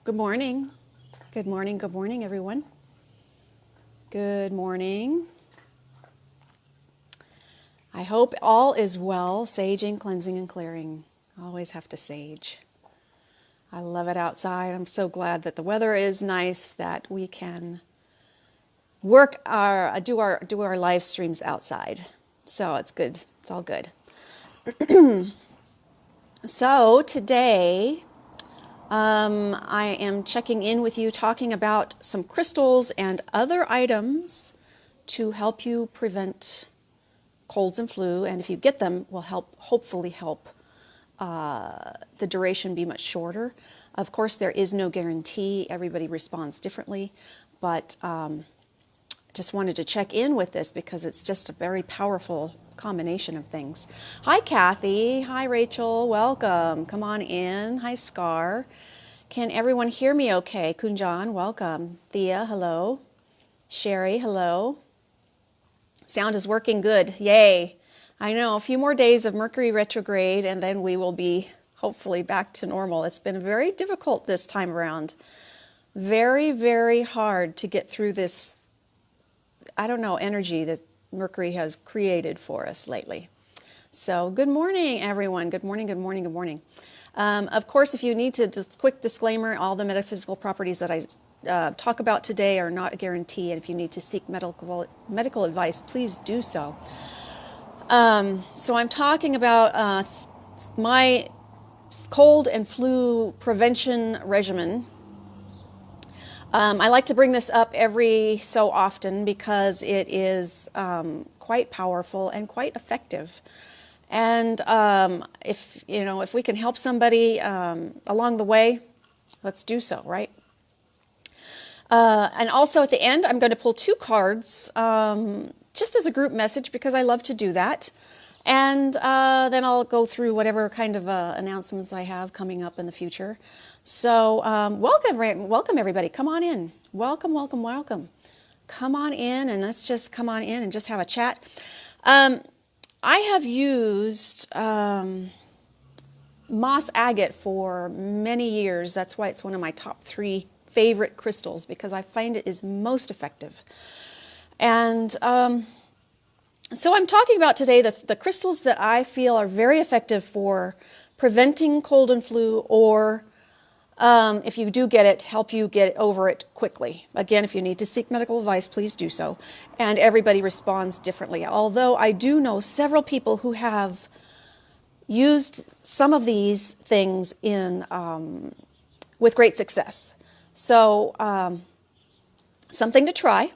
Good morning. Good morning. Good morning, everyone. Good morning. I hope all is well. Saging, cleansing, and clearing. Always have to sage. I love it outside. I'm so glad that the weather is nice, that we can do our live streams outside. So it's good. It's all good. So today, I am checking in with you, talking about some crystals and other items to help you prevent colds and flu, and if you get them, will hopefully help the duration be much shorter. Of course, there is no guarantee. Everybody responds differently, but just wanted to check in with this because it's just a very powerful combination of things. Hi, Kathy. Hi, Rachel. Welcome. Come on in. Hi, Scar. Can everyone hear me okay? Kunjan, welcome. Thea, hello. Sherry, hello. Sound is working good. Yay. I know, a few more days of Mercury retrograde and then we will be hopefully back to normal. It's been very difficult this time around. Very, very hard to get through this, I don't know, energy that Mercury has created for us lately. So good morning, everyone. Good morning, good morning, good morning. Of course, if you need to, just quick disclaimer, all the metaphysical properties that I talk about today are not a guarantee, and if you need to seek medical advice, please do so. So I'm talking about my cold and flu prevention regimen. I like to bring this up every so often because it is quite powerful and quite effective. And if we can help somebody along the way, let's do so, right? And also at the end, I'm going to pull 2 cards just as a group message because I love to do that. And then I'll go through whatever kind of announcements I have coming up in the future. So welcome everybody. Come on in. Welcome, welcome, welcome. Come on in and let's just come on in and just have a chat. I have used moss agate for many years. That's why it's one of my top 3 favorite crystals because I find it is most effective. And so I'm talking about today the crystals that I feel are very effective for preventing cold and flu or if you do get it, help you get over it quickly. Again, if you need to seek medical advice, please do so. And everybody responds differently. Although I do know several people who have used some of these things with great success. So something to try.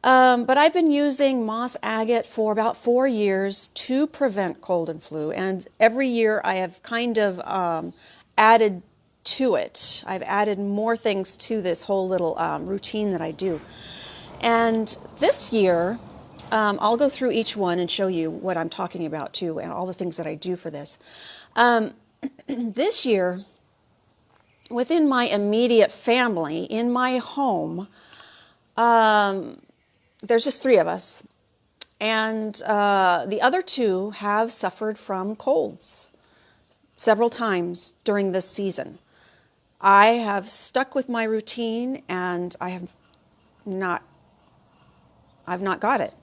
But I've been using moss agate for about 4 years to prevent cold and flu. And every year I have kind of added to it. I've added more things to this whole little routine that I do. And this year, I'll go through each one and show you what I'm talking about too, and all the things that I do for this. This year, within my immediate family, in my home, there's just 3 of us. And the other 2 have suffered from colds several times during this season. I have stuck with my routine and I've not got it.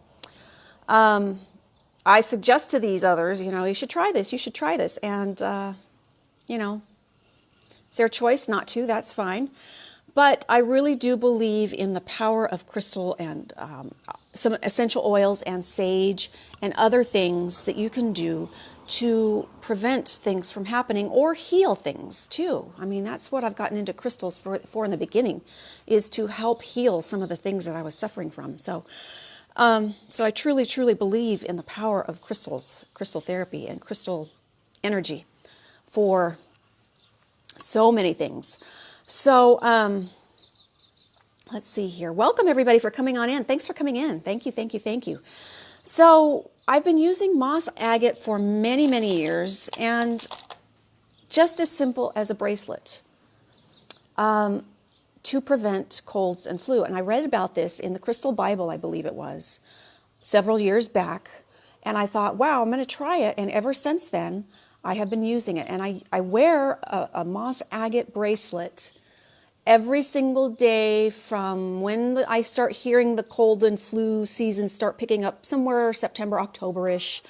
I suggest to these others, you should try this, you should try this. And, it's their choice not to, that's fine. But I really do believe in the power of crystal and some essential oils and sage and other things that you can do to prevent things from happening or heal things too. I mean, that's what I've gotten into crystals for in the beginning, is to help heal some of the things that I was suffering from. So I truly, truly believe in the power of crystals, crystal therapy and crystal energy for so many things. So let's see here. Welcome everybody for coming on in. Thanks for coming in. Thank you, thank you, thank you. So I've been using moss agate for many, many years, and just as simple as a bracelet to prevent colds and flu. And I read about this in the Crystal Bible, I believe it was, several years back. And I thought, wow, I'm going to try it. And ever since then, I have been using it. And I wear a moss agate bracelet every single day from when I start hearing the cold and flu season start picking up somewhere September, October-ish.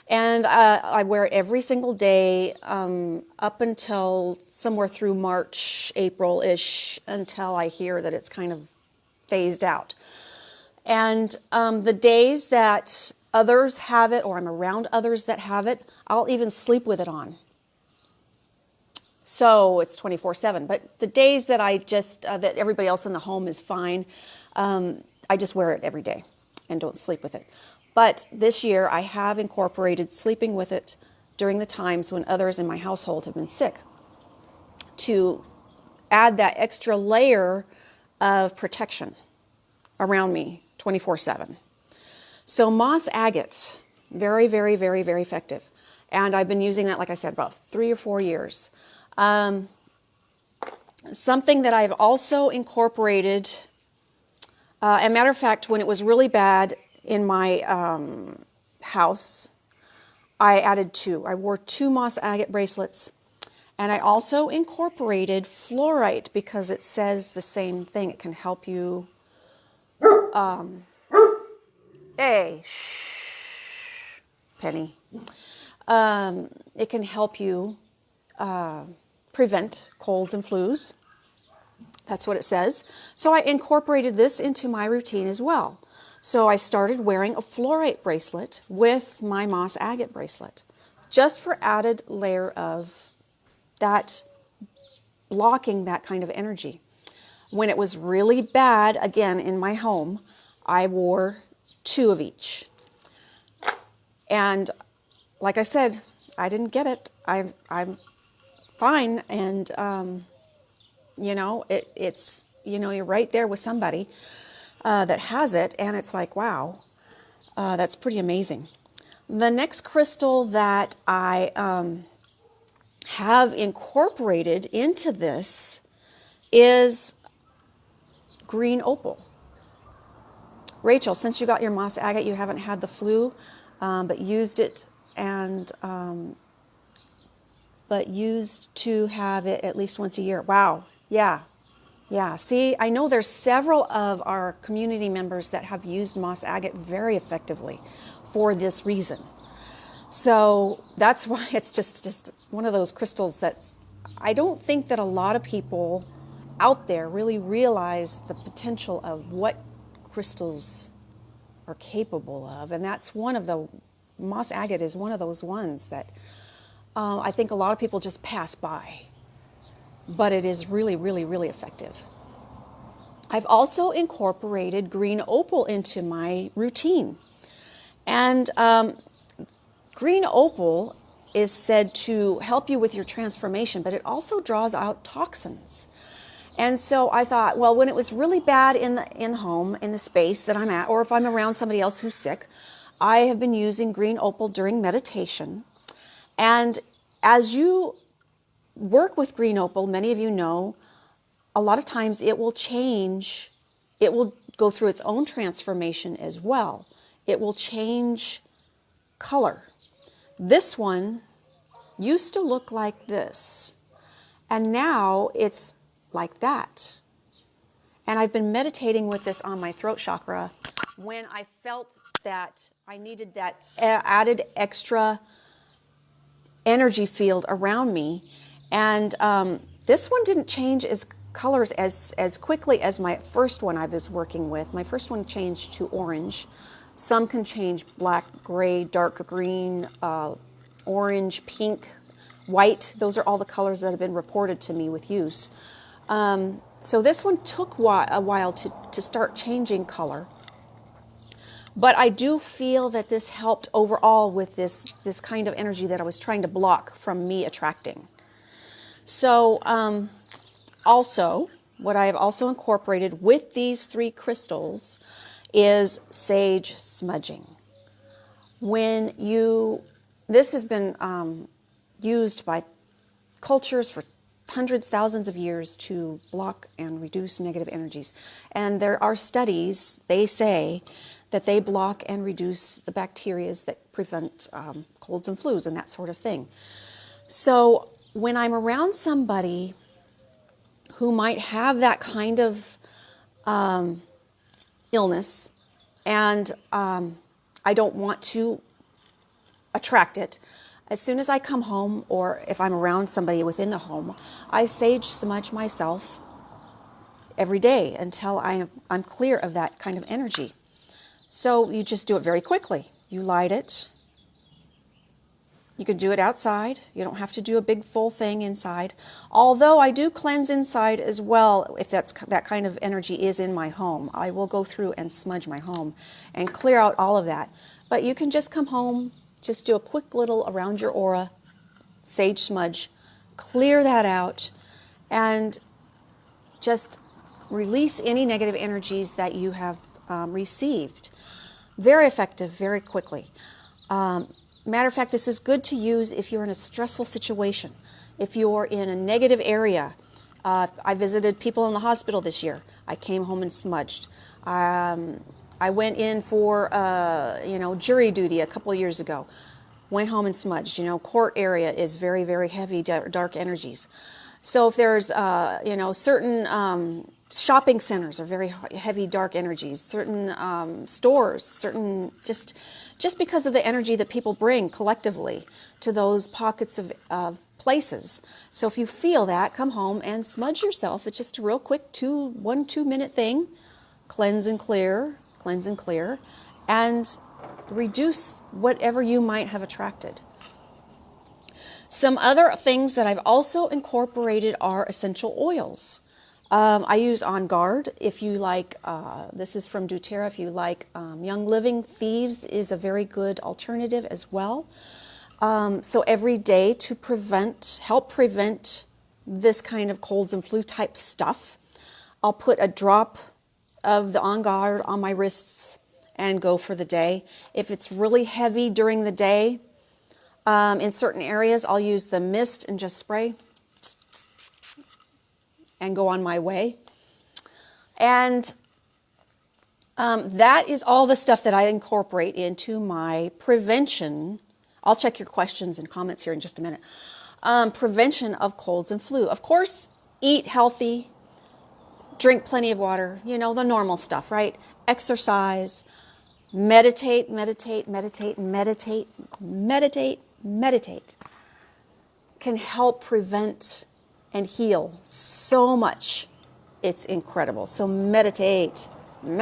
And I wear it every single day up until somewhere through March, April-ish, until I hear that it's kind of phased out. And the days that others have it, or I'm around others that have it, I'll even sleep with it on. So it's 24/7. But the days that I just, that everybody else in the home is fine, I just wear it every day and don't sleep with it. But this year I have incorporated sleeping with it during the times when others in my household have been sick, to add that extra layer of protection around me 24/7. So moss agate, very, very, very, very effective. And I've been using that, like I said, about 3 or 4 years. Something that I've also incorporated, a matter of fact, when it was really bad in my house, I added 2. I wore 2 moss agate bracelets, and I also incorporated fluorite because it says the same thing. It can help you. Hey, shh, Penny. It can help you prevent colds and flus. That's what it says. So I incorporated this into my routine as well. So I started wearing a fluorite bracelet with my moss agate bracelet, just for added layer of that, blocking that kind of energy. When it was really bad, again, in my home, I wore 2 of each. And like I said, I didn't get it. I'm fine. And, you know, it's, you know, you're right there with somebody that has it. And it's like, wow, that's pretty amazing. The next crystal that I have incorporated into this is green opal. Rachel, since you got your moss agate, you haven't had the flu, but used it and but used to have it at least once a year. Wow. Yeah. Yeah. See, I know there's several of our community members that have used moss agate very effectively for this reason. So that's why it's just one of those crystals that I don't think that a lot of people out there really realize the potential of what crystals are capable of. And that's one of the, moss agate is one of those ones that I think a lot of people just pass by. But it is really, really, really effective. I've also incorporated green opal into my routine. And green opal is said to help you with your transformation, but it also draws out toxins. And so I thought, well, when it was really bad in the home, in the space that I'm at, or if I'm around somebody else who's sick, I have been using green opal during meditation. And as you work with green opal, many of you know, a lot of times it will change, it will go through its own transformation as well. It will change color. This one used to look like this, and now it's like that. And I've been meditating with this on my throat chakra when I felt that I needed that added extra energy field around me. And this one didn't change its colors as quickly as my first one I was working with. My first one changed to orange. Some can change black, gray, dark green, orange, pink, white. Those are all the colors that have been reported to me with use. So this one took a while to start changing color. But I do feel that this helped overall with this kind of energy that I was trying to block from me attracting. So also, what I have also incorporated with these 3 crystals is sage smudging. This has been used by cultures for hundreds, thousands of years to block and reduce negative energies. And there are studies, they say, that they block and reduce the bacteria that prevent colds and flus and that sort of thing. So when I'm around somebody who might have that kind of illness, and I don't want to attract it. As soon as I come home, or if I'm around somebody within the home, I sage smudge myself every day until I'm clear of that kind of energy. So you just do it very quickly. You light it. You can do it outside. You don't have to do a big full thing inside. Although I do cleanse inside as well, if that kind of energy is in my home. I will go through and smudge my home and clear out all of that. But you can just come home, just do a quick little around your aura, sage smudge, clear that out, and just release any negative energies that you have received. Very effective, very quickly. Matter of fact, this is good to use if you're in a stressful situation. If you're in a negative area, I visited people in the hospital this year. I came home and smudged. I went in for jury duty a couple of years ago. Went home and smudged. Court area is very, very heavy, dark energies. So if there's certain shopping centers are very heavy, dark energies. Certain stores, certain just because of the energy that people bring collectively to those pockets of places. So if you feel that, come home and smudge yourself. It's just a real quick 1-2 minute thing. Cleanse and clear, and reduce whatever you might have attracted. Some other things that I've also incorporated are essential oils. I use On Guard. If you like, this is from doTERRA. If you like Young Living, Thieves is a very good alternative as well. So every day to help prevent this kind of colds and flu type stuff, I'll put a drop of the On Guard on my wrists and go for the day. If it's really heavy during the day, in certain areas, I'll use the mist and just spray and go on my way. And that is all the stuff that I incorporate into my prevention. I'll check your questions and comments here in just a minute. Prevention of colds and flu. Of course, eat healthy, drink plenty of water, the normal stuff, right? Exercise, meditate. Can help prevent and heal so much. It's incredible. So meditate. And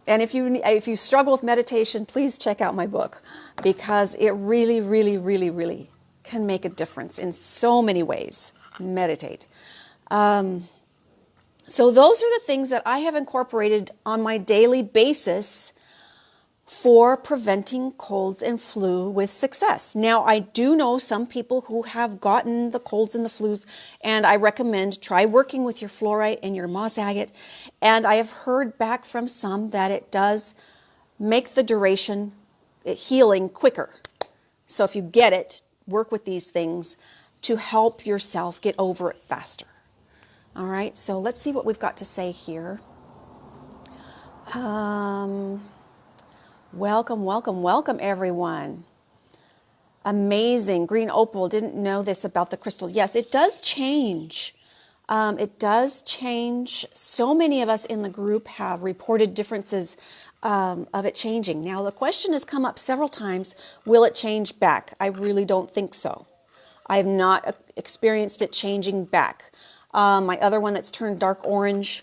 if you struggle with meditation, please check out my book, because it really, really, really, really can make a difference in so many ways. Meditate. So those are the things that I have incorporated on my daily basis for preventing colds and flu with success. Now, I do know some people who have gotten the colds and the flus, and I recommend try working with your fluorite and your moss agate. And I have heard back from some that it does make the duration healing quicker. So if you get it, work with these things to help yourself get over it faster. All right, so let's see what we've got to say here. Welcome, everyone. Amazing. Green opal. Didn't know this about the crystal. Yes, it does change. It does change. So many of us in the group have reported differences of it changing. Now, the question has come up several times, will it change back? I really don't think so. I have not experienced it changing back. My other one that's turned dark orange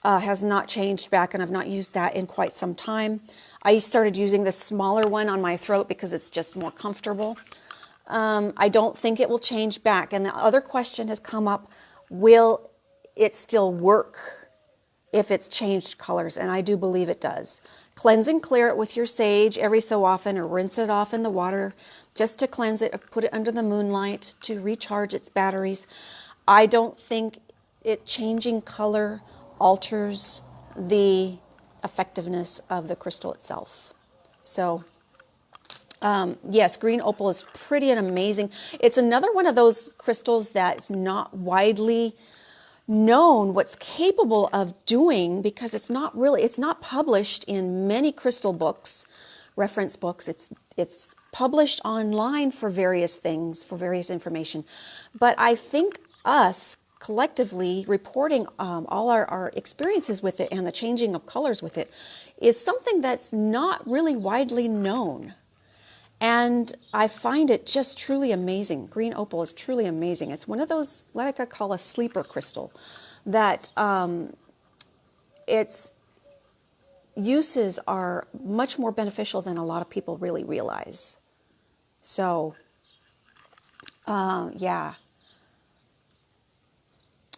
has not changed back, and I've not used that in quite some time. I started using the smaller one on my throat because it's just more comfortable. I don't think it will change back. And the other question has come up, will it still work if it's changed colors? And I do believe it does. Cleanse and clear it with your sage every so often, or rinse it off in the water just to cleanse it, or put it under the moonlight to recharge its batteries. I don't think it changing color alters the effectiveness of the crystal itself. So yes, green opal is pretty and amazing. It's another one of those crystals that's not widely known what's capable of doing, because it's not published in many crystal books reference books. It's published online for various things, for various information. But I think us collectively reporting all our experiences with it and the changing of colors with it is something that's not really widely known. And I find it just truly amazing. Green opal is truly amazing. It's one of those, like I call a sleeper crystal, that its uses are much more beneficial than a lot of people really realize. So, yeah.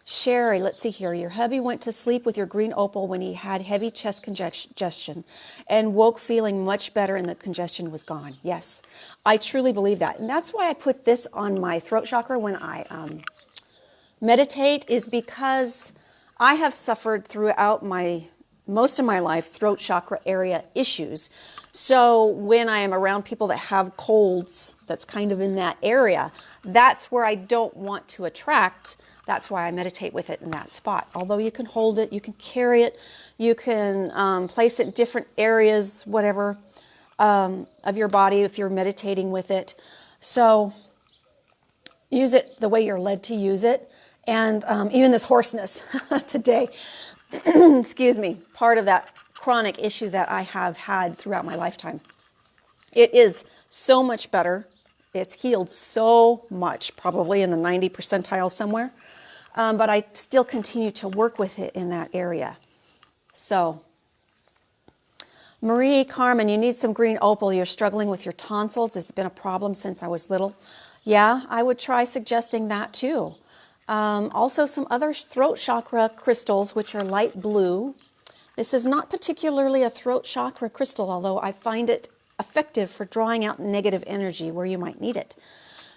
Sherry, let's see here. Your hubby went to sleep with your green opal when he had heavy chest congestion and woke feeling much better and the congestion was gone. Yes, I truly believe that. And that's why I put this on my throat chakra when I meditate, is because I have suffered throughout most of my life throat chakra area issues. So when I am around people that have colds that's kind of in that area, that's where I don't want to attract. That's why I meditate with it in that spot. Although you can hold it, you can carry it, you can place it in different areas, whatever, of your body if you're meditating with it. So use it the way you're led to use it. And even this hoarseness today, excuse me, part of that chronic issue that I have had throughout my lifetime. It is so much better. It's healed so much, probably in the 90 percentile somewhere. But I still continue to work with it in that area. So, Marie Carmen, you need some green opal. You're struggling with your tonsils. It's been a problem since I was little. Yeah, I would try suggesting that too. Also, some other throat chakra crystals, which are light blue. This is not particularly a throat chakra crystal, although I find it effective for drawing out negative energy where you might need it.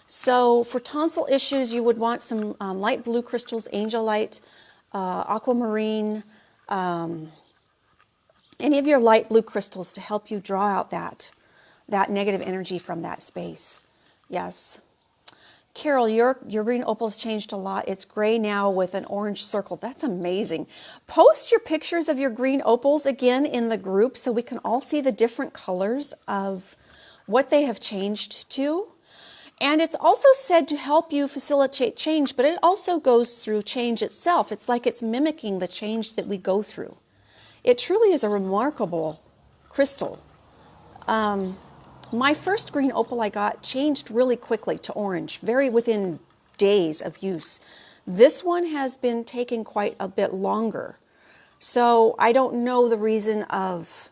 So for tonsil issues, you would want some light blue crystals, angel light, aquamarine, any of your light blue crystals to help you draw out that negative energy from that space. Yes. Carol, your green opal's changed a lot. It's gray now with an orange circle. That's amazing. Post your pictures of your green opals again in the group so we can all see the different colors of what they have changed to. And it's also said to help you facilitate change, but it also goes through change itself. It's like it's mimicking the change that we go through. It truly is a remarkable crystal. My first green opal I got changed really quickly to orange, very within days of use. This one has been taking quite a bit longer. So I don't know the reason of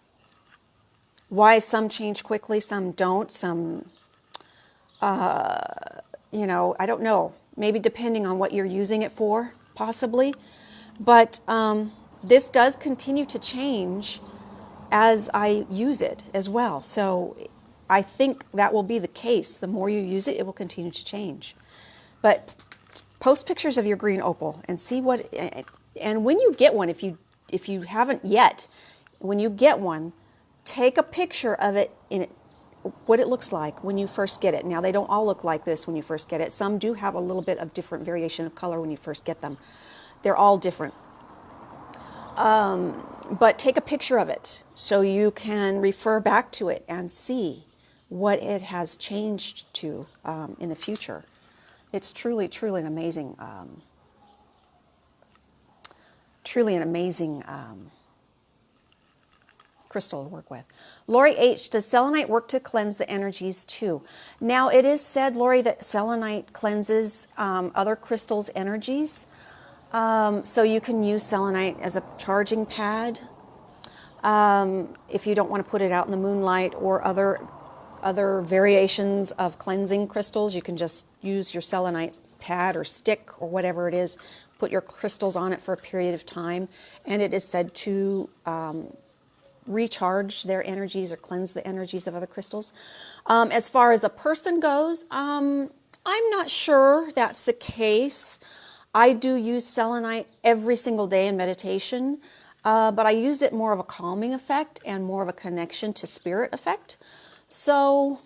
why some change quickly, some don't, some... I don't know, maybe depending on what you're using it for, possibly. But this does continue to change as I use it as well. So I think that will be the case. The more you use it, it will continue to change. But post pictures of your green opal and see what, and when you get one, if you haven't yet, when you get one, take a picture of it in what it looks like when you first get it. Now, they don't all look like this when you first get it. Some do have a little bit of different variation of color when you first get them. They're all different. But take a picture of it so you can refer back to it and see what it has changed to in the future. It's truly, truly an amazing, crystal to work with. Lori H., does selenite work to cleanse the energies too? Now, it is said, Lori, that selenite cleanses other crystals' energies. So you can use selenite as a charging pad if you don't want to put it out in the moonlight, or other variations of cleansing crystals. You can just use your selenite pad or stick or whatever it is, put your crystals on it for a period of time, and it is said to recharge their energies or cleanse the energies of other crystals. As far as a person goes, I'm not sure that's the case. I do use selenite every single day in meditation, but I use it more of a calming effect and more of a connection to spirit effect. So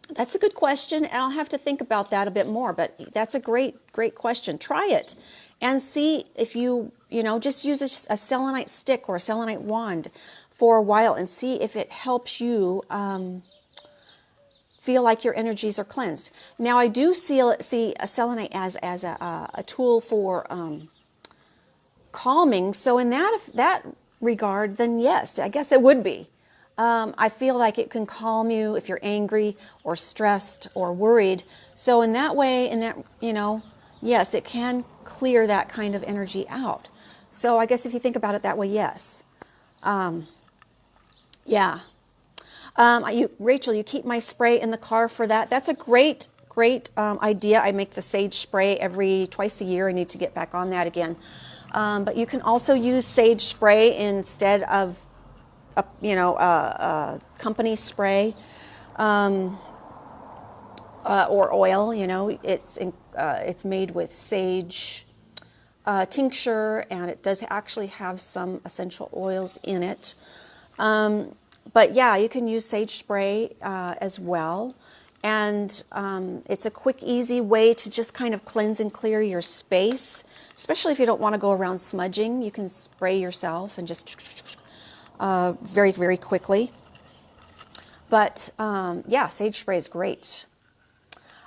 that's a good question, and I'll have to think about that a bit more, but that's a great, great question. Try it and see if you just use a selenite stick or a selenite wand for a while and see if it helps you feel like your energies are cleansed. Now, I do see a selenite as a tool for calming. So in that regard, then yes, I guess it would be. I feel like it can calm you if you're angry or stressed or worried. So in that way, yes, it can clear that kind of energy out. So I guess if you think about it that way, yes. Yeah. Rachel, you keep my spray in the car for that. That's a great idea. I make the sage spray twice a year. I need to get back on that again. But you can also use sage spray instead of a company spray or oil. It's made with sage tincture, and it does actually have some essential oils in it. But yeah, you can use sage spray as well. And it's a quick, easy way to just kind of cleanse and clear your space, especially if you don't want to go around smudging. You can spray yourself and just very, very quickly. But yeah, sage spray is great.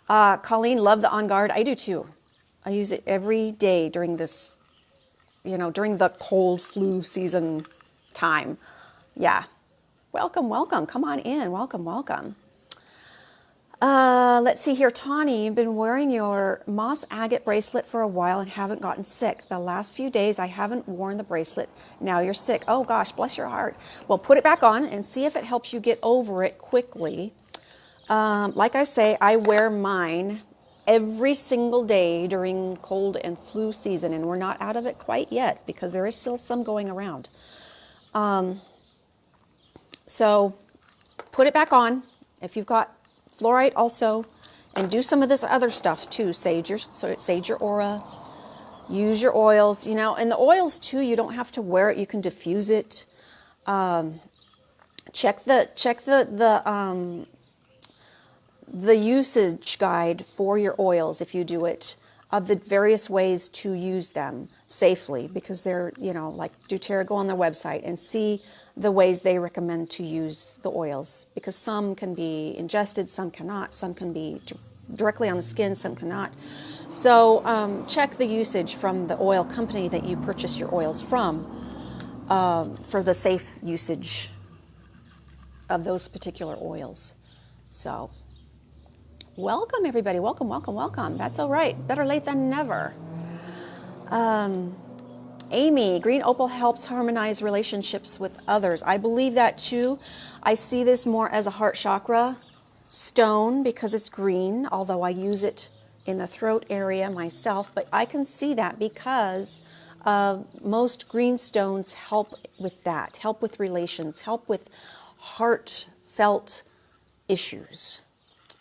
Colleen, love the On Guard. I do too. I use it every day during this, during the cold flu season time. Yeah. Welcome, welcome. Come on in. Welcome, welcome. Let's see here. Tawny, you've been wearing your moss agate bracelet for a while and haven't gotten sick. The last few days I haven't worn the bracelet. Now you're sick. Oh gosh, bless your heart. Well, put it back on and see if it helps you get over it quickly. Like I say, I wear mine every single day during cold and flu season, and we're not out of it quite yet because there is still some going around. So put it back on if you've got fluorite also, and do some of this other stuff too. Sage your aura, use your oils, and the oils too, you don't have to wear it. You can diffuse it. Check the usage guide for your oils if you do it, of the various ways to use them safely, because they're, like doTERRA, go on their website and see the ways they recommend to use the oils, because some can be ingested, some cannot, some can be directly on the skin, some cannot. So check the usage from the oil company that you purchase your oils from for the safe usage of those particular oils. So welcome everybody, welcome, welcome, welcome. That's all right, better late than never. Amy, green opal helps harmonize relationships with others. I believe that too. I see this more as a heart chakra stone because it's green, although I use it in the throat area myself, but I can see that because most green stones help with that, help with relations, help with heartfelt issues,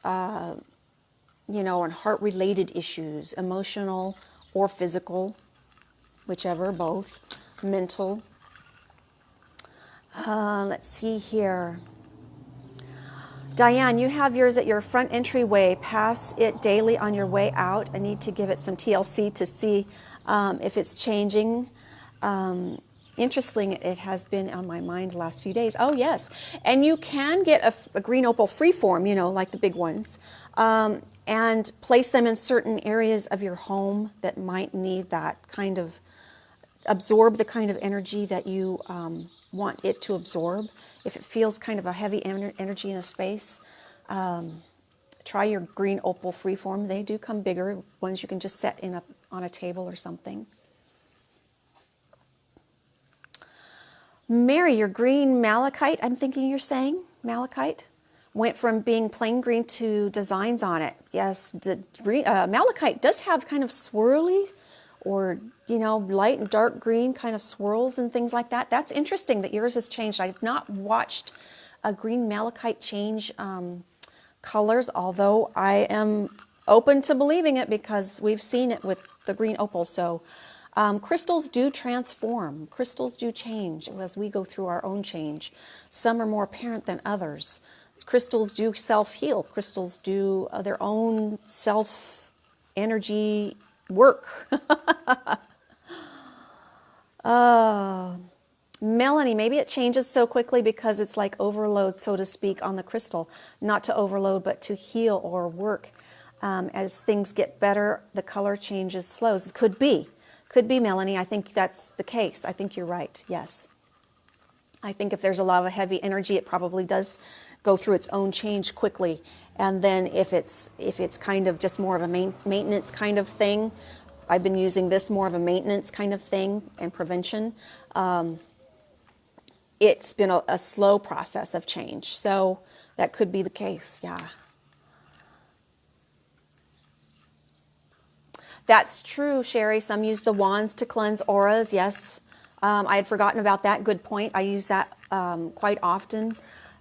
and heart-related issues, emotional or physical, whichever, both, mental. Let's see here. Diane, you have yours at your front entryway. Pass it daily on your way out. I need to give it some TLC to see if it's changing. Interesting, it has been on my mind the last few days. Oh, yes. And you can get a green opal freeform, like the big ones, and place them in certain areas of your home that might need that kind of, absorb the kind of energy that you want it to absorb. If it feels kind of a heavy energy in a space, try your green opal freeform. They do come bigger, ones you can just set on a table or something. Mary, your green malachite, I'm thinking you're saying, malachite, went from being plain green to designs on it. Yes, the malachite does have kind of swirly or, light and dark green kind of swirls and things like that. That's interesting that yours has changed. I've not watched a green malachite change colors, although I am open to believing it because we've seen it with the green opal. So crystals do transform. Crystals do change as we go through our own change. Some are more apparent than others. Crystals do self-heal. Crystals do their own self-energy work. Melanie, maybe it changes so quickly because it's like overload, so to speak, on the crystal. Not to overload, but to heal or work. As things get better, the color changes slows. Could be, Melanie. I think that's the case. I think you're right. Yes. I think if there's a lot of heavy energy, it probably does go through its own change quickly. And then if it's kind of just more of a maintenance kind of thing, I've been using this more of a maintenance kind of thing and prevention. It's been a slow process of change. So that could be the case. Yeah. That's true, Sherry. Some use the wands to cleanse auras. Yes. I had forgotten about that. Good point. I use that quite often,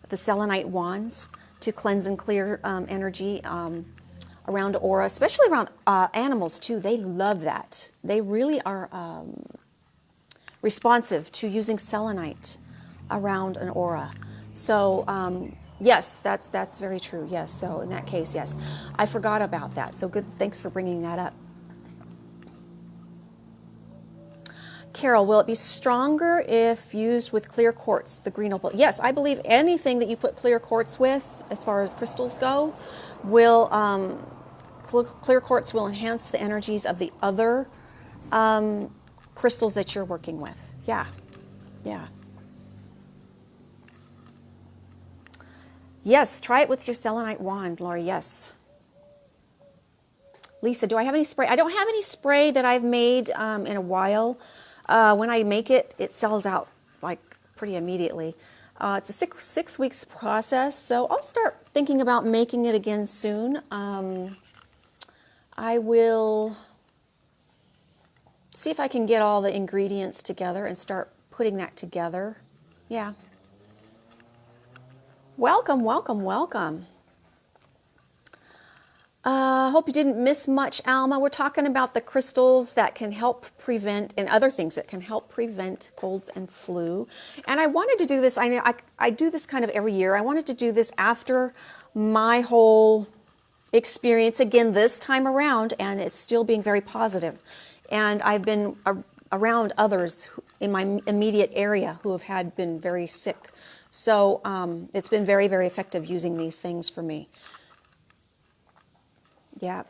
the selenite wands, to cleanse and clear energy around aura, especially around animals too. They love that. They really are responsive to using selenite around an aura. So yes, that's very true. Yes. So in that case, yes, I forgot about that. So good. Thanks for bringing that up. Carol, will it be stronger if used with clear quartz, the green opal? Yes, I believe anything that you put clear quartz with, as far as crystals go, will clear quartz will enhance the energies of the other crystals that you're working with. Yeah, yeah. Yes, try it with your selenite wand, Lori. Yes. Lisa, do I have any spray? I don't have any spray that I've made in a while. When I make it, it sells out like pretty immediately. It's a six weeks process, so I'll start thinking about making it again soon. I will see if I can get all the ingredients together and start putting that together. Yeah. Welcome, welcome, welcome. Hope you didn't miss much, Alma. We're talking about the crystals that can help prevent, and other things that can help prevent colds and flu. And I wanted to do this, I do this kind of every year. I wanted to do this after my whole experience again this time around, and it's still being very positive. And I've been around others in my immediate area who have been very sick. So it's been very, very effective using these things for me. Yeah.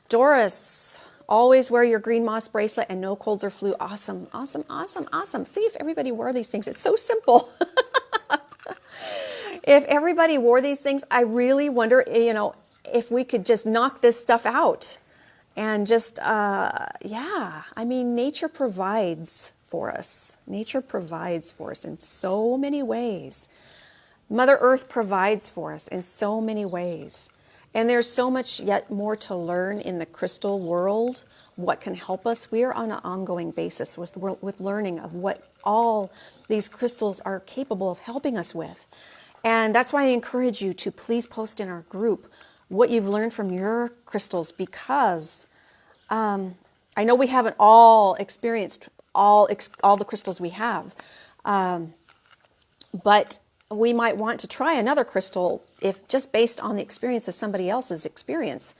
Doris, always wear your green moss bracelet and no colds or flu. Awesome, awesome, awesome, awesome. See if everybody wore these things. It's so simple. If everybody wore these things, I really wonder, if we could just knock this stuff out. And just, yeah, I mean, nature provides for us. Nature provides for us in so many ways. Mother Earth provides for us in so many ways. And there's so much yet more to learn in the crystal world, what can help us. We are on an ongoing basis with learning of what all these crystals are capable of helping us with. And that's why I encourage you to please post in our group what you've learned from your crystals, because I know we haven't all experienced all the crystals we have, but we might want to try another crystal if just based on the experience of somebody else's experience.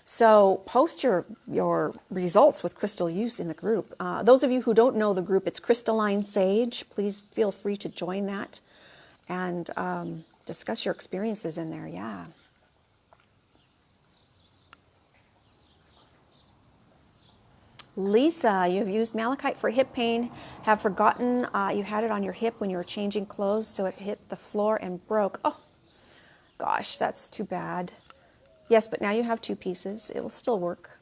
So post your results with crystal use in the group. Those of you who don't know the group, it's Crystalline Sage. Please feel free to join that and discuss your experiences in there. Yeah. Lisa, you've used malachite for hip pain, have forgotten you had it on your hip when you were changing clothes, so it hit the floor and broke. Oh, gosh, that's too bad. Yes, but now you have two pieces. It will still work.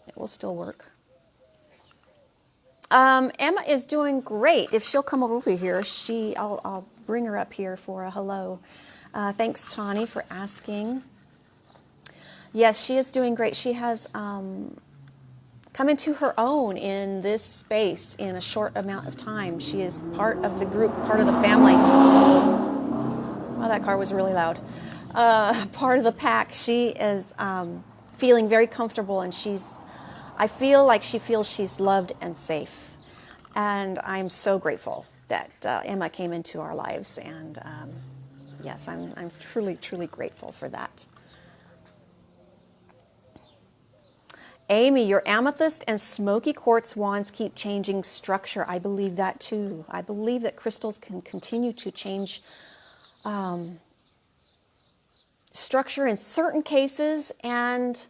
It will still work. Emma is doing great. If she'll come over here, I'll bring her up here for a hello. Thanks, Tawny, for asking. Yes, she is doing great. She has come into her own in this space in a short amount of time. She is part of the group, part of the family. Wow, that car was really loud. Part of the pack. She is feeling very comfortable, and I feel like she feels she's loved and safe. And I'm so grateful that Emma came into our lives. And yes, I'm truly, truly grateful for that. Amy, your amethyst and smoky quartz wands keep changing structure. I believe that too. I believe that crystals can continue to change structure in certain cases and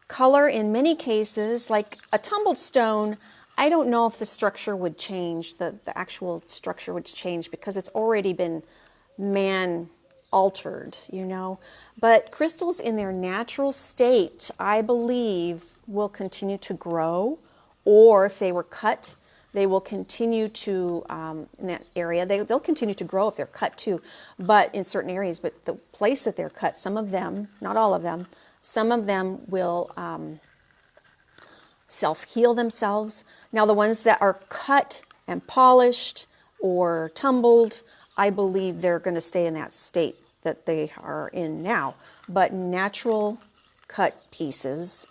color in many cases. Like a tumbled stone, I don't know if the structure would change, the actual structure would change because it's already been man altered, you know. But crystals in their natural state, I believe, will continue to grow, or if they were cut, they will continue to, in that area, they'll continue to grow if they're cut too, but in certain areas. But the place that they're cut, some of them, not all of them, some of them will self-heal themselves. Now the ones that are cut and polished or tumbled, I believe they're going to stay in that state that they are in now. But natural cut pieces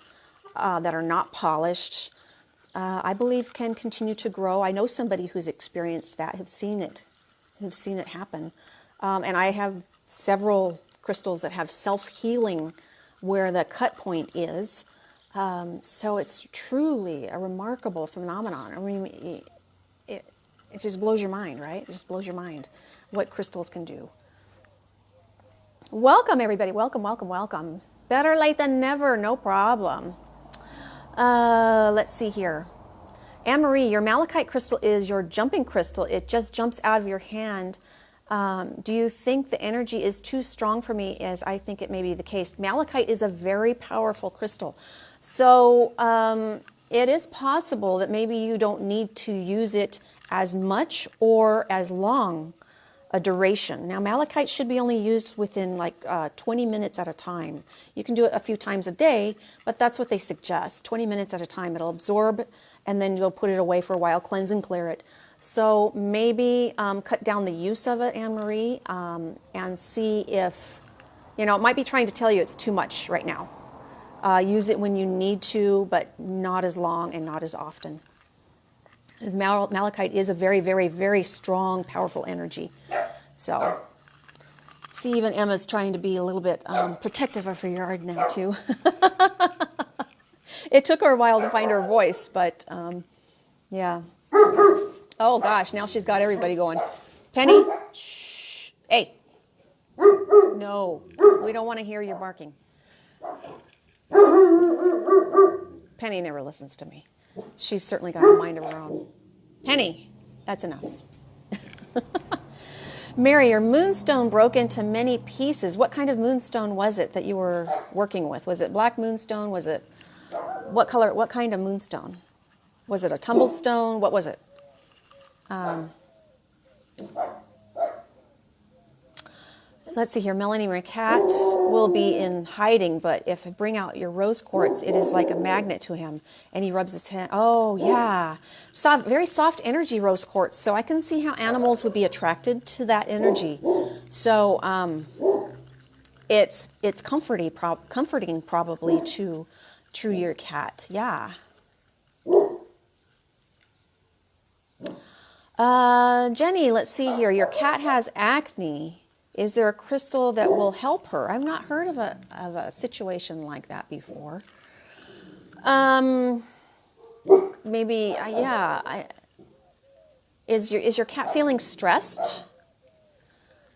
that are not polished, I believe can continue to grow. I know somebody who's experienced that, have seen it happen. And I have several crystals that have self-healing where the cut point is. So it's truly a remarkable phenomenon. I mean, it just blows your mind, right? It just blows your mind what crystals can do. Welcome, everybody. Welcome, welcome, welcome. Better late than never, no problem. Let's see here. Anne-Marie, your malachite crystal is your jumping crystal. It just jumps out of your hand. Do you think the energy is too strong for me, as I think it may be the case? Malachite is a very powerful crystal. So it is possible that maybe you don't need to use it as much or as long a duration. Now, malachite should be only used within like 20 minutes at a time. You can do it a few times a day, but that's what they suggest. 20 minutes at a time. It'll absorb, and then you'll put it away for a while, cleanse and clear it. So maybe cut down the use of it, Anne-Marie, and see if, you know, it might be trying to tell you it's too much right now. Use it when you need to, but not as long and not as often. As malachite is a very, very, very strong, powerful energy. So, see, even Emma's trying to be a little bit protective of her yard now, too. It took her a while to find her voice, but yeah. Oh, gosh, now she's got everybody going. Penny, shh. Hey. No, we don't want to hear you barking. Penny never listens to me. She's certainly got a mind of her own. Penny, that's enough. Mary, your moonstone broke into many pieces. What kind of moonstone was it that you were working with? Was it black moonstone? Was it, what color, what kind of moonstone? Was it a tumbled stone? What was it? Let's see here. Melanie, my cat will be in hiding, but if I bring out your rose quartz, it is like a magnet to him, and he rubs his hand. Oh, yeah. Soft, very soft energy rose quartz, so I can see how animals would be attracted to that energy. So it's comforting probably to your cat. Yeah. Jenny, let's see here. Your cat has acne. Is there a crystal that will help her? I've not heard of a situation like that before. Maybe, yeah. Is your cat feeling stressed?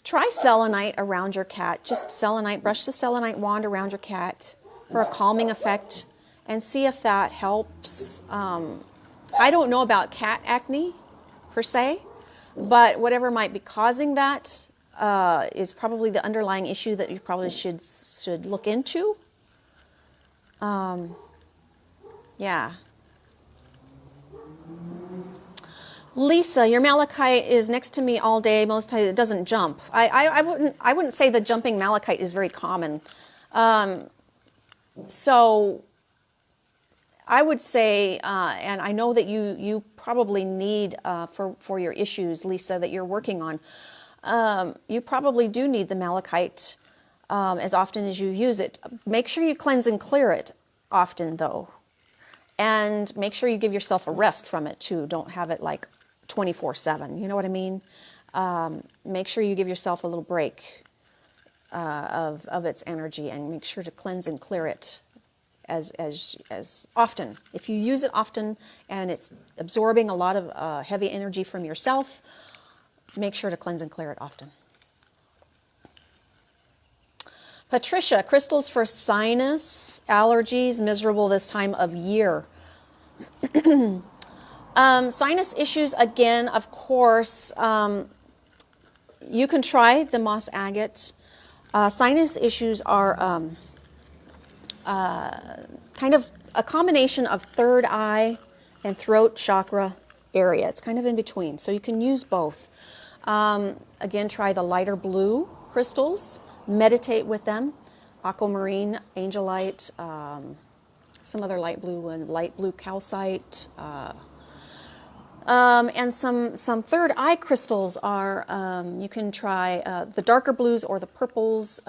Try selenite around your cat. Just selenite, brush the selenite wand around your cat for a calming effect and see if that helps. I don't know about cat acne per se, but whatever might be causing that is probably the underlying issue that you probably should look into. Yeah. Lisa, your malachite is next to me all day. Most times it doesn't jump. I wouldn't say the jumping malachite is very common. So I would say, and I know that you probably need for your issues, Lisa, that you're working on. You probably do need the malachite as often as you use it. Make sure you cleanse and clear it often, though. And make sure you give yourself a rest from it, too. Don't have it like 24/7. You know what I mean? Make sure you give yourself a little break of its energy and make sure to cleanse and clear it as often. If you use it often and it's absorbing a lot of heavy energy from yourself, make sure to cleanse and clear it often. Patricia, crystals for sinus allergies, miserable this time of year. Sinus issues, again, of course, you can try the moss agate. Sinus issues are kind of a combination of third eye and throat chakra area. It's kind of in between, so you can use both. Again, try the lighter blue crystals. Meditate with them. Aquamarine, angelite, some other light blue and light blue calcite. And some third eye crystals are, you can try the darker blues or the purples,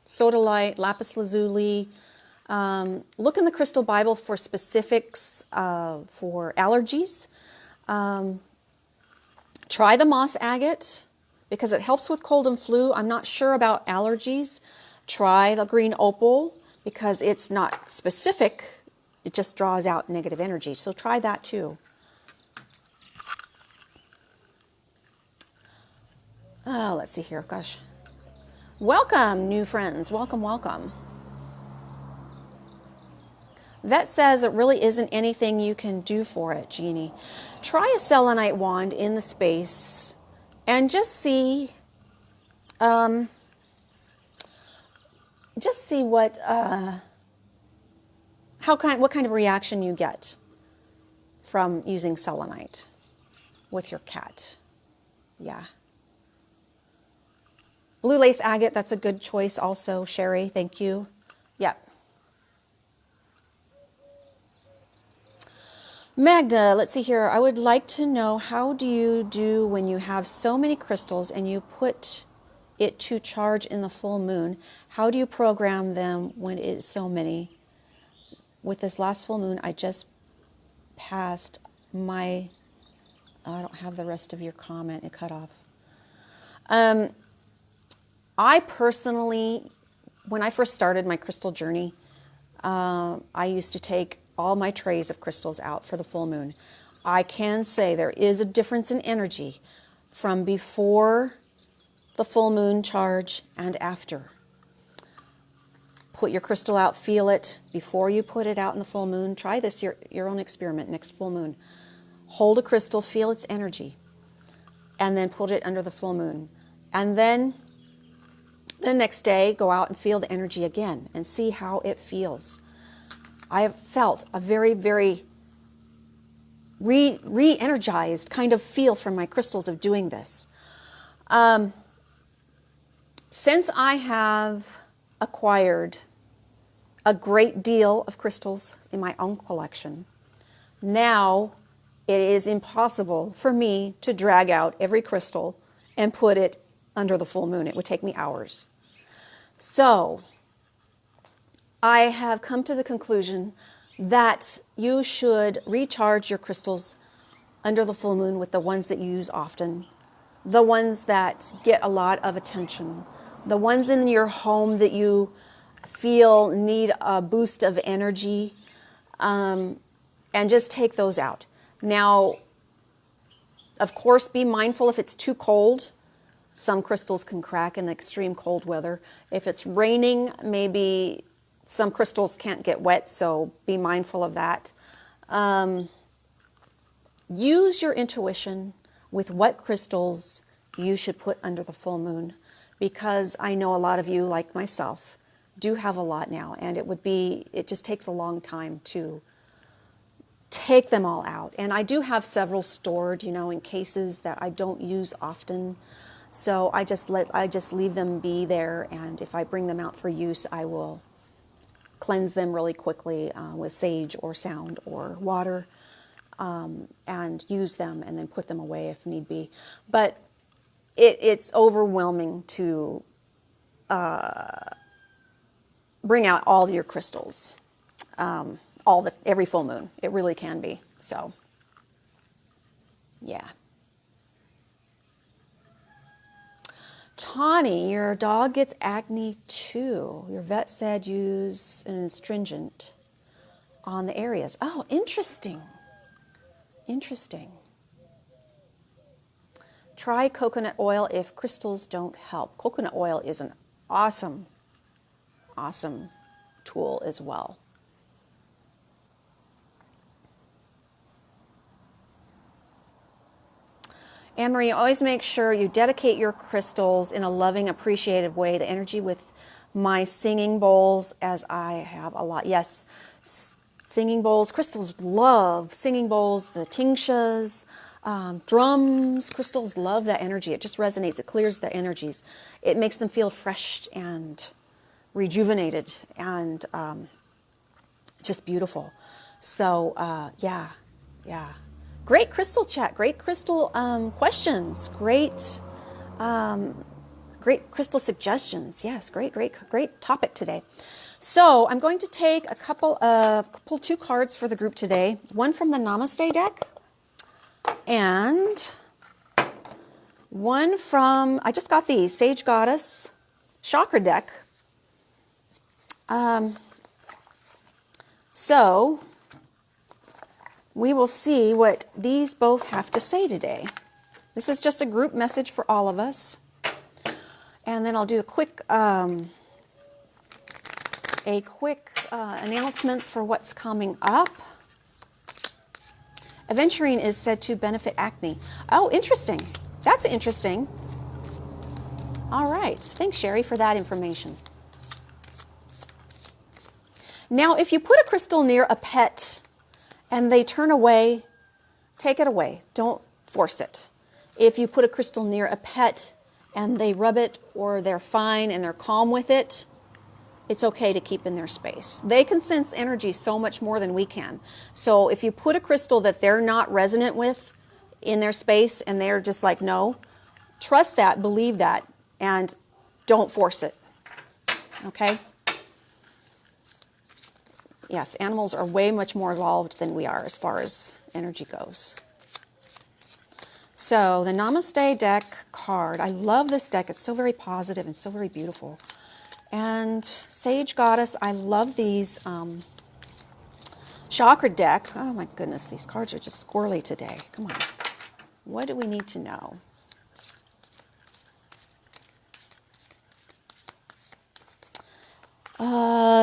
sodalite, lapis lazuli. Look in the Crystal Bible for specifics for allergies. Try the moss agate because it helps with cold and flu. I'm not sure about allergies. Try the green opal because it's not specific. It just draws out negative energy. So try that too. Oh, let's see here. Gosh. Welcome, new friends. Welcome, welcome. Vet says it really isn't anything you can do for it, Jeannie. Try a selenite wand in the space and just see what what kind of reaction you get from using selenite with your cat. Yeah. Blue lace agate, that's a good choice also, Sherry. Thank you. Yep. Magda, let's see here. I would like to know, how do you do when you have so many crystals and you put it to charge in the full moon? How do you program them when it's so many? With this last full moon, I just passed my... I don't have the rest of your comment. It cut off. I personally, when I first started my crystal journey, I used to take all my trays of crystals out for the full moon. I can say there is a difference in energy from before the full moon charge and after. Put your crystal out, feel it before you put it out in the full moon. Try this, your own experiment next full moon. Hold a crystal, feel its energy, and then put it under the full moon. And then the next day, go out and feel the energy again and see how it feels. I have felt a very, very re-energized kind of feel from my crystals of doing this. Since I have acquired a great deal of crystals in my own collection, now it is impossible for me to drag out every crystal and put it under the full moon. It would take me hours. So I have come to the conclusion that you should recharge your crystals under the full moon with the ones that you use often, the ones that get a lot of attention, the ones in your home that you feel need a boost of energy, and just take those out. Now, of course, be mindful if it's too cold. Some crystals can crack in the extreme cold weather. If it's raining, maybe some crystals can't get wet, so be mindful of that. Use your intuition with what crystals you should put under the full moon, because I know a lot of you, like myself, do have a lot now, and it just takes a long time to take them all out. And I do have several stored, in cases that I don't use often. So I just leave them be there, and if I bring them out for use, I will cleanse them really quickly with sage or sound or water, and use them and then put them away if need be. But it's overwhelming to bring out all your crystals every full moon. It really can be. So, yeah. Tawny, your dog gets acne too. Your vet said use an astringent. on the areas. Oh, interesting. Interesting. Try coconut oil if crystals don't help. Coconut oil is an awesome, awesome tool as well. Anne-Marie, always make sure you dedicate your crystals in a loving, appreciative way. The energy with my singing bowls, as I have a lot. Yes, singing bowls. Crystals love singing bowls, the tingsas, drums. Crystals love that energy. It just resonates. It clears the energies. It makes them feel fresh and rejuvenated and just beautiful. So, yeah. Great crystal chat. Great crystal questions. Great crystal suggestions. Yes, great topic today. So I'm going to take pull 2 cards for the group today. One from the Namaste deck and one from, I just got these, Sage Goddess Chakra deck. So we will see what these both have to say today. This is just a group message for all of us. And then I'll do a quick announcements for what's coming up. Aventurine is said to benefit acne. Oh, interesting. That's interesting. All right. Thanks, Sherry, for that information. Now, if you put a crystal near a pet and they turn away, take it away. Don't force it. If you put a crystal near a pet and they rub it or they're fine and they're calm with it, it's okay to keep in their space. They can sense energy so much more than we can. So if you put a crystal that they're not resonant with in their space and they're just like, no, trust that, believe that, and don't force it. Okay? Yes, animals are way much more evolved than we are as far as energy goes. So the Namaste deck card, I love this deck. It's so very positive and so very beautiful. And Sage Goddess, I love these chakra deck. Oh my goodness, these cards are just squirrely today. Come on. What do we need to know?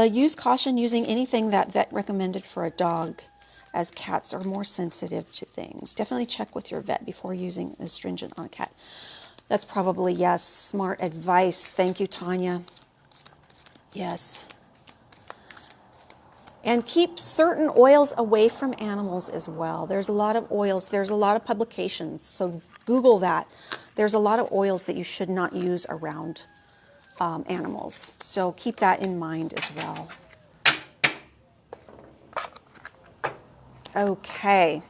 Use caution using anything that vet recommended for a dog, as cats are more sensitive to things. Definitely check with your vet before using astringent on a cat. That's probably, yes, smart advice. Thank you, Tanya. Yes. And keep certain oils away from animals as well. There's a lot of oils. There's a lot of publications. So Google that. There's a lot of oils that you should not use around animals. So keep that in mind as well. Okay.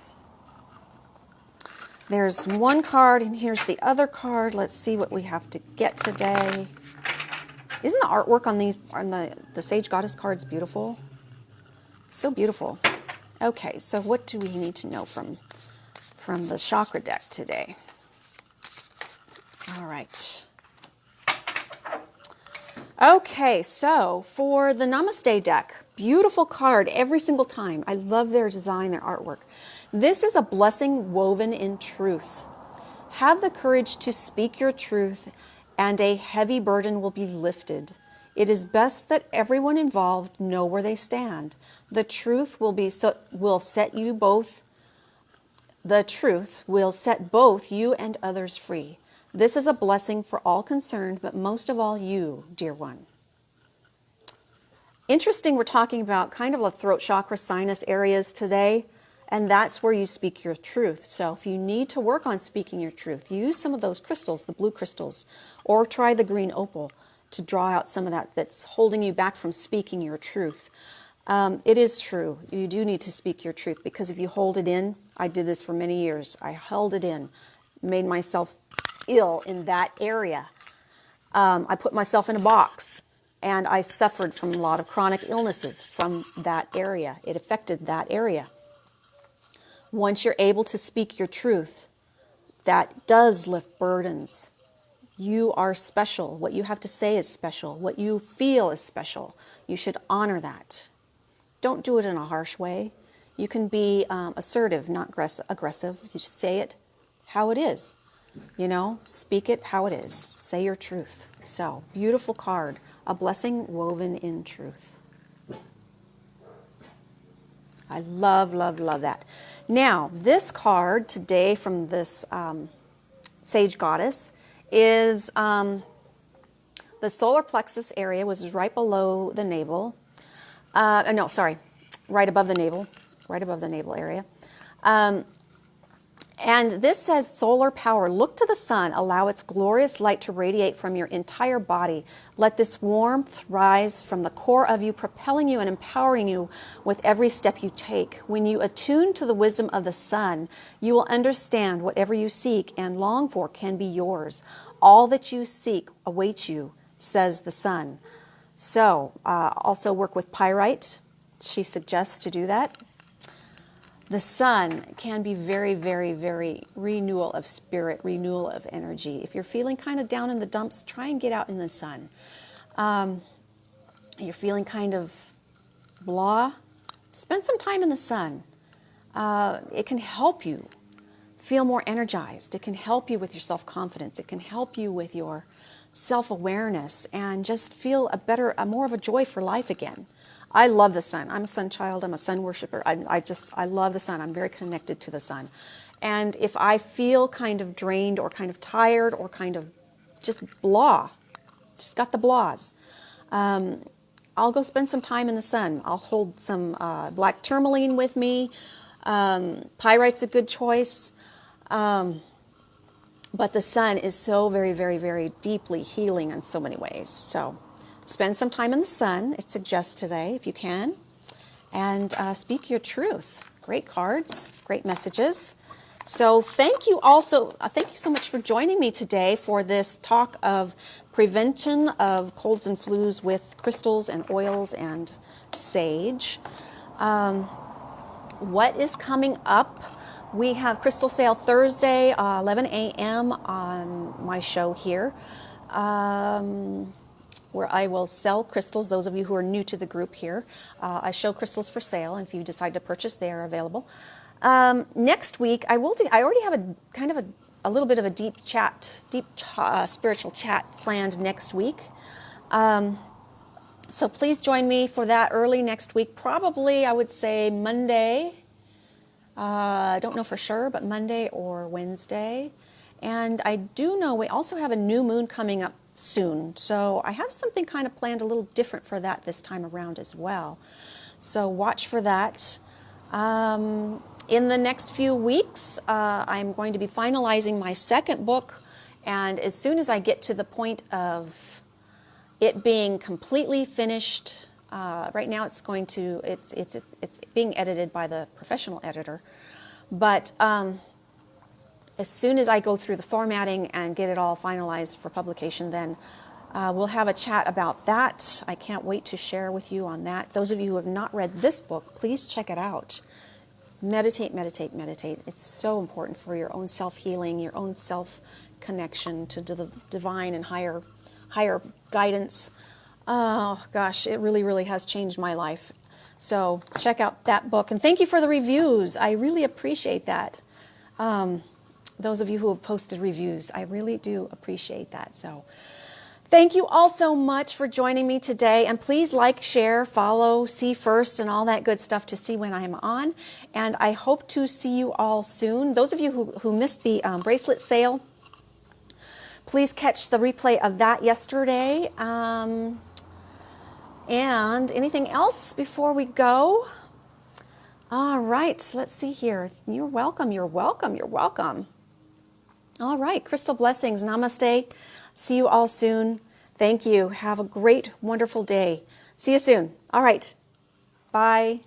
There's one card and here's the other card. Let's see what we have to get today. Isn't the artwork on these, on the Sage Goddess cards beautiful? So beautiful. Okay, so what do we need to know from the chakra deck today? All right. Okay, so for the Namaste deck, beautiful card every single time. I love their design, their artwork. This is a blessing woven in truth. Have the courage to speak your truth and a heavy burden will be lifted. It is best that everyone involved know where they stand. The truth will set you both. The truth will set both you and others free. This is a blessing for all concerned, but most of all you, dear one. Interesting, we're talking about kind of a throat chakra, sinus areas today, and that's where you speak your truth. So if you need to work on speaking your truth, use some of those crystals, the blue crystals, or try the green opal to draw out some of that that's holding you back from speaking your truth. It is true. You do need to speak your truth because if you hold it in, I did this for many years. I held it in, made myself ill in that area. I put myself in a box and I suffered from a lot of chronic illnesses from that area. It affected that area. Once you're able to speak your truth, that does lift burdens. You are special. What you have to say is special. What you feel is special. You should honor that. don't do it in a harsh way. You can be assertive, not aggressive. You just say it how it is. You know, speak it how it is. Say your truth. So, beautiful card. A blessing woven in truth. I love, love, love that. Now, this card today from this Sage Goddess is the solar plexus area, which is right below the navel. No, sorry, right above the navel area. And this says solar power. Look to the sun. Allow its glorious light to radiate from your entire body. Let this warmth rise from the core of you, propelling you and empowering you with every step you take. When you attune to the wisdom of the sun, you will understand whatever you seek and long for can be yours. All that you seek awaits you, says the sun. So, also work with pyrite. She suggests to do that. The sun can be very, very, very renewal of spirit, renewal of energy. If you're feeling kind of down in the dumps, try and get out in the sun. You're feeling kind of blah, spend some time in the sun. It can help you feel more energized. It can help you with your self-confidence. It can help you with your self-awareness and just feel more of a joy for life again. I love the sun. I'm a sun child. I'm a sun worshiper. I love the sun. I'm very connected to the sun. And if I feel kind of drained or kind of tired or kind of just blah, just got the blahs, I'll go spend some time in the sun. I'll hold some black tourmaline with me. Pyrite's a good choice. But the sun is so very, very, very deeply healing in so many ways. So spend some time in the sun, it suggests today, if you can. And speak your truth. Great cards, great messages. So thank you so much for joining me today for this talk of prevention of colds and flus with crystals and oils and sage. What is coming up? We have crystal sale Thursday, 11 a.m. on my show here, where I will sell crystals. Those of you who are new to the group here, I show crystals for sale, and if you decide to purchase, they are available. Next week, I already have a little bit of a deep spiritual chat planned next week. So please join me for that early next week. Probably, I would say Monday. I don't know for sure, but Monday or Wednesday. And I do know we also have a new moon coming up soon. So I have something kind of planned a little different for that this time around as well. So watch for that. In the next few weeks, I'm going to be finalizing my second book. And as soon as I get to the point of it being completely finished, right now it's being edited by the professional editor, but as soon as I go through the formatting and get it all finalized for publication, then we'll have a chat about that. I can't wait to share with you on that. Those of you who have not read this book, please check it out. Meditate, meditate, meditate. It's so important for your own self-healing, your own self-connection to the divine and higher guidance. Oh gosh, it really, really has changed my life. So check out that book. And thank you for the reviews. I really appreciate that. Those of you who have posted reviews, I really do appreciate that. So thank you all so much for joining me today. And please like, share, follow, see first, and all that good stuff to see when I'm on. And I hope to see you all soon. Those of you who missed the bracelet sale, please catch the replay of that yesterday. And anything else before we go? All right, let's see here. You're welcome, you're welcome, you're welcome. All right, crystal blessings. Namaste. See you all soon. Thank you. Have a great, wonderful day. See you soon. All right. Bye.